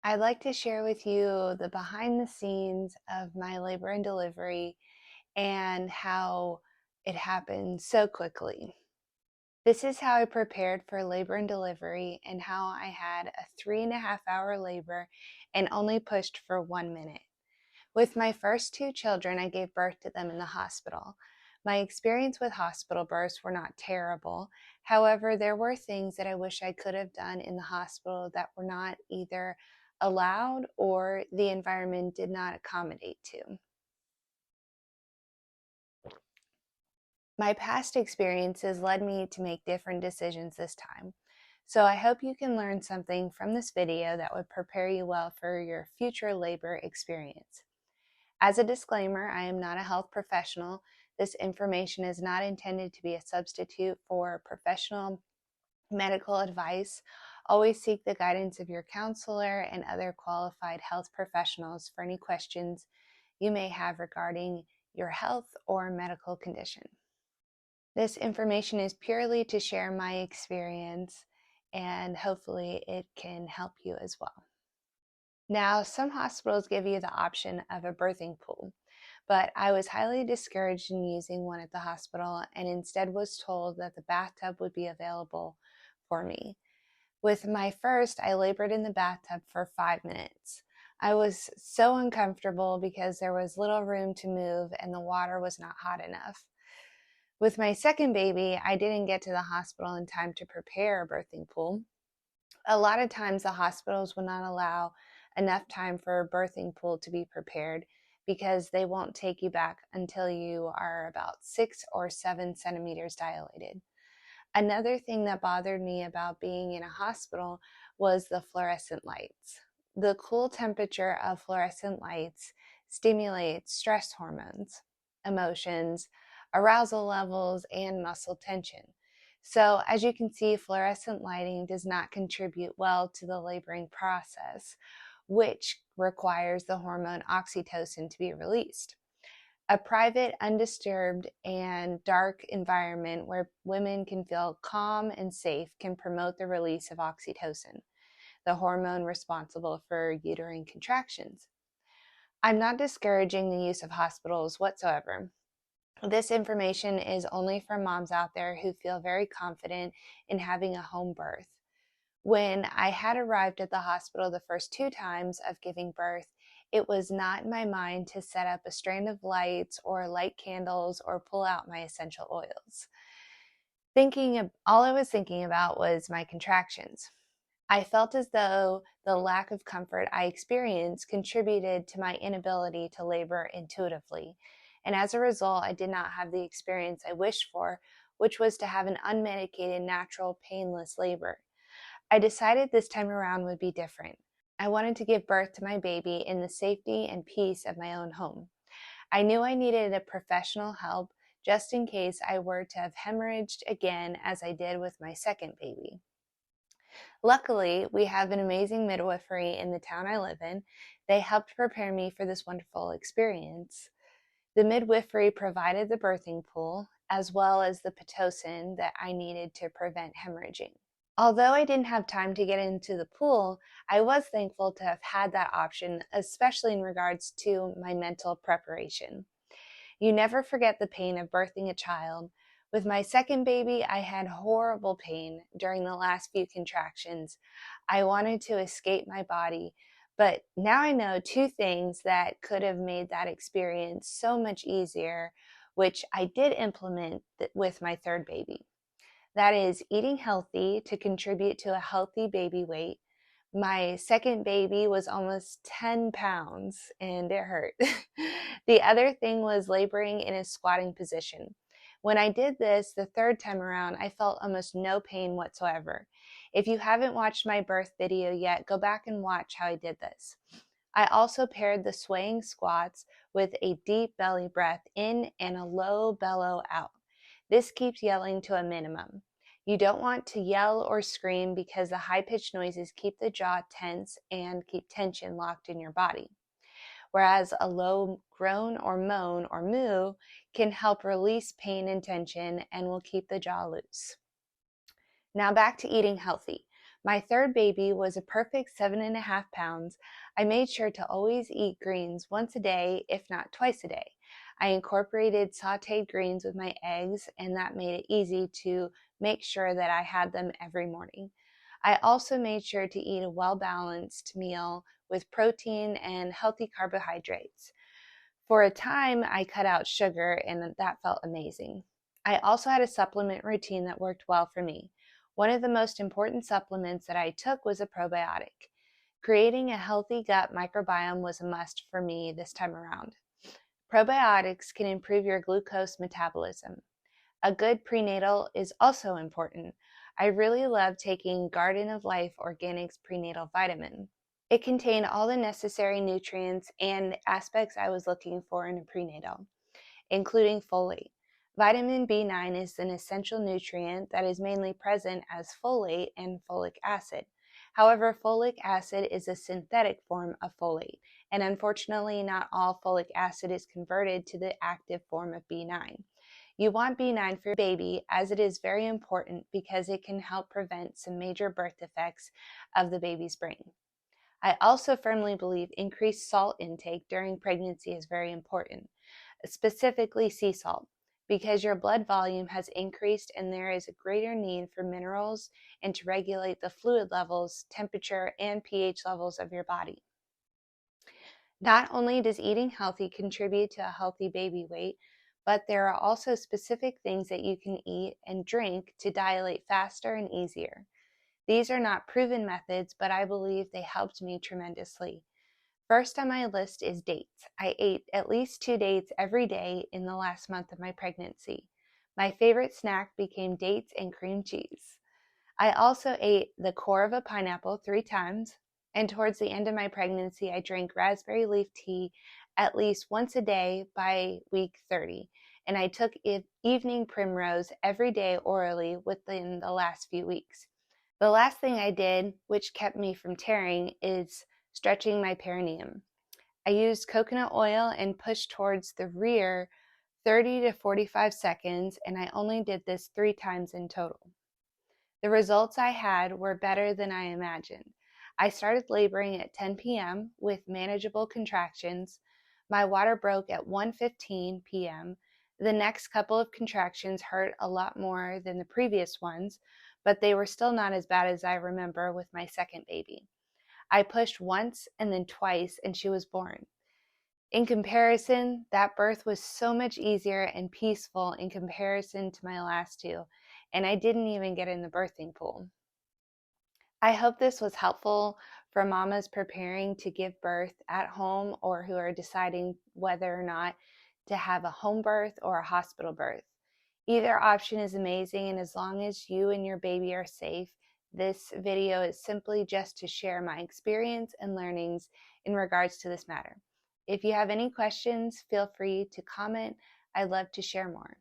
I'd like to share with you the behind the scenes of my labor and delivery and how it happened so quickly. This is how I prepared for labor and delivery and how I had a 3.5 hour labor and only pushed for 1 minute. With my first two children, I gave birth to them in the hospital. My experience with hospital births were not terrible. However, there were things that I wish I could have done in the hospital that were not either allowed or the environment did not accommodate to. My past experiences led me to make different decisions this time. So I hope you can learn something from this video that would prepare you well for your future labor experience. As a disclaimer, I am not a health professional. This information is not intended to be a substitute for professional medical advice. Always seek the guidance of your counselor and other qualified health professionals for any questions you may have regarding your health or medical condition. This information is purely to share my experience, and hopefully it can help you as well. Now, some hospitals give you the option of a birthing pool, but I was highly discouraged in using one at the hospital and instead was told that the bathtub would be available for me. With my first, I labored in the bathtub for 5 minutes. I was so uncomfortable because there was little room to move and the water was not hot enough. With my second baby, I didn't get to the hospital in time to prepare a birthing pool. A lot of times the hospitals will not allow enough time for a birthing pool to be prepared because they won't take you back until you are about 6 or 7 centimeters dilated. Another thing that bothered me about being in a hospital was the fluorescent lights. The cool temperature of fluorescent lights stimulates stress hormones, emotions, arousal levels, and muscle tension. So as you can see, fluorescent lighting does not contribute well to the laboring process, which requires the hormone oxytocin to be released. A private, undisturbed, and dark environment where women can feel calm and safe can promote the release of oxytocin, the hormone responsible for uterine contractions. I'm not discouraging the use of hospitals whatsoever. This information is only for moms out there who feel very confident in having a home birth. When I had arrived at the hospital the first 2 times of giving birth, it was not in my mind to set up a strand of lights or light candles or pull out my essential oils. All I was thinking about was my contractions. I felt as though the lack of comfort I experienced contributed to my inability to labor intuitively, and as a result, I did not have the experience I wished for, which was to have an unmedicated, natural, painless labor. I decided this time around would be different. I wanted to give birth to my baby in the safety and peace of my own home. I knew I needed a professional help just in case I were to have hemorrhaged again as I did with my second baby. Luckily, we have an amazing midwifery in the town I live in. They helped prepare me for this wonderful experience. The midwifery provided the birthing pool, as well as the Pitocin that I needed to prevent hemorrhaging. Although I didn't have time to get into the pool, I was thankful to have had that option, especially in regards to my mental preparation. You never forget the pain of birthing a child. With my second baby, I had horrible pain during the last few contractions. I wanted to escape my body, but now I know 2 things that could have made that experience so much easier, which I did implement with my third baby. That is eating healthy to contribute to a healthy baby weight. My second baby was almost 10 pounds and it hurt. The other thing was laboring in a squatting position. When I did this the third time around, I felt almost no pain whatsoever. If you haven't watched my birth video yet, go back and watch how I did this. I also paired the swaying squats with a deep belly breath in and a low bellow out. This keeps yelling to a minimum. You don't want to yell or scream because the high-pitched noises keep the jaw tense and keep tension locked in your body. Whereas a low groan or moan or moo can help release pain and tension and will keep the jaw loose. Now back to eating healthy. My third baby was a perfect 7.5 pounds. I made sure to always eat greens once a day, if not twice a day. I incorporated sauteed greens with my eggs, and that made it easy to make sure that I had them every morning. I also made sure to eat a well-balanced meal with protein and healthy carbohydrates. For a time, I cut out sugar, and that felt amazing. I also had a supplement routine that worked well for me. One of the most important supplements that I took was a probiotic. Creating a healthy gut microbiome was a must for me this time around. Probiotics can improve your glucose metabolism. A good prenatal is also important. I really love taking Garden of Life Organics prenatal vitamin. It contained all the necessary nutrients and aspects I was looking for in a prenatal, including folate. Vitamin B9 is an essential nutrient that is mainly present as folate and folic acid. However, folic acid is a synthetic form of folate, and unfortunately, not all folic acid is converted to the active form of B9. You want B9 for your baby, as it is very important because it can help prevent some major birth defects of the baby's brain. I also firmly believe increased salt intake during pregnancy is very important, specifically sea salt, because your blood volume has increased and there is a greater need for minerals and to regulate the fluid levels, temperature, and pH levels of your body. Not only does eating healthy contribute to a healthy baby weight, but there are also specific things that you can eat and drink to dilate faster and easier. These are not proven methods, but I believe they helped me tremendously. First on my list is dates. I ate at least 2 dates every day in the last month of my pregnancy. My favorite snack became dates and cream cheese. I also ate the core of a pineapple 3 times, and towards the end of my pregnancy, I drank raspberry leaf tea at least once a day by week 30, and I took evening primrose every day orally within the last few weeks. The last thing I did, which kept me from tearing, is stretching my perineum. I used coconut oil and pushed towards the rear 30 to 45 seconds, and I only did this 3 times in total. The results I had were better than I imagined. I started laboring at 10 p.m. with manageable contractions. My water broke at 1:15 p.m. The next couple of contractions hurt a lot more than the previous ones, but they were still not as bad as I remember with my second baby. I pushed once and then twice, and she was born. In comparison, that birth was so much easier and peaceful in comparison to my last 2, and I didn't even get in the birthing pool. I hope this was helpful for mamas preparing to give birth at home or who are deciding whether or not to have a home birth or a hospital birth. Either option is amazing, and as long as you and your baby are safe, this video is simply just to share my experience and learnings in regards to this matter. If you have any questions, feel free to comment. I'd love to share more.